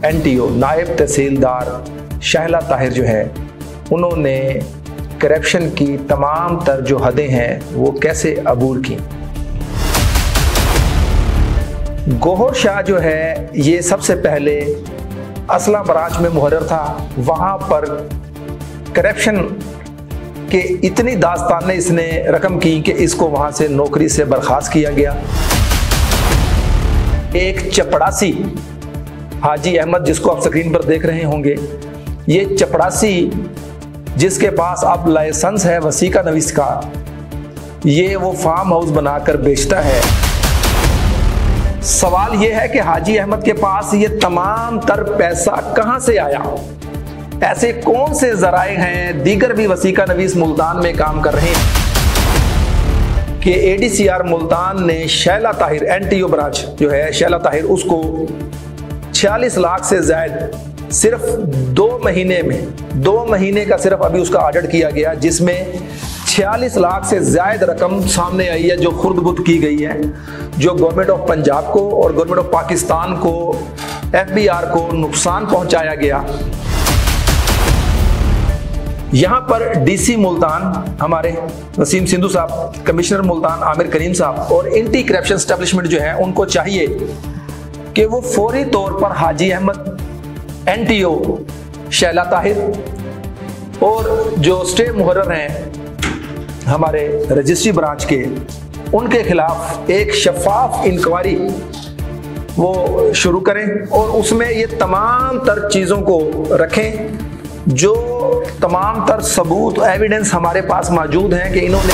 NTO नायब तहसीलदार शाहला ताहिर जो है, उन्होंने करप्शन की तमाम तर जो हदें हैं वो कैसे अबूर की। गौहर शाह जो है ये सबसे पहले असला ब्रांच में मुहर्रर था। वहाँ पर करप्शन के इतनी दास्तानें इसने रकम की कि इसको वहाँ से नौकरी से बर्खास्त किया गया। एक चपड़ासी हाजी अहमद, जिसको आप स्क्रीन पर देख रहे होंगे, ये चपड़ासी जिसके पास अब लाइसेंस है वसीका नवीस का, ये वो फार्म हाउस बनाकर बेचता है। सवाल ये है कि हाजी अहमद के पास ये तमाम तर पैसा कहां से आया? ऐसे कौन से जराए हैं, दीगर भी वसीका नवीस मुल्तान में काम कर रहे हैं, कि एडीसीआर मुल्तान ने शाहला ताहिर, एनटीओ ब्रांच जो है शाहला ताहिर, उसको 46 लाख से ज्यादा सिर्फ 2 महीने का सिर्फ अभी उसका ऑडिट किया गया, जिसमें 46 लाख से ज्यादा रकम सामने आई है जो खुर्द-बुर्द की गई है, जो गवर्नमेंट ऑफ पंजाब को और गवर्नमेंट ऑफ पाकिस्तान को, एफबीआर को नुकसान पहुंचाया गया। यहां पर डीसी मुल्तान हमारे वसीम सिंधु साहब, कमिश्नर मुल्तान आमिर करीम साहब और एंटी करप्शन एस्टेब्लिशमेंट जो है उनको चाहिए कि वो फौरी तौर पर हाजी अहमद, एनटीओ शाहला ताहिर और जो स्टे मुहर्रर हैं हमारे रजिस्ट्री ब्रांच के, उनके खिलाफ एक शफाफ इंक्वायरी वो शुरू करें और उसमें ये तमाम तर चीज़ों को रखें, जो तमाम तर सबूत एविडेंस हमारे पास मौजूद हैं कि इन्होंने।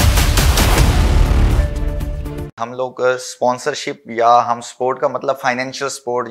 हम लोग स्पॉन्सरशिप या हम सपोर्ट का मतलब फाइनेंशियल सपोर्ट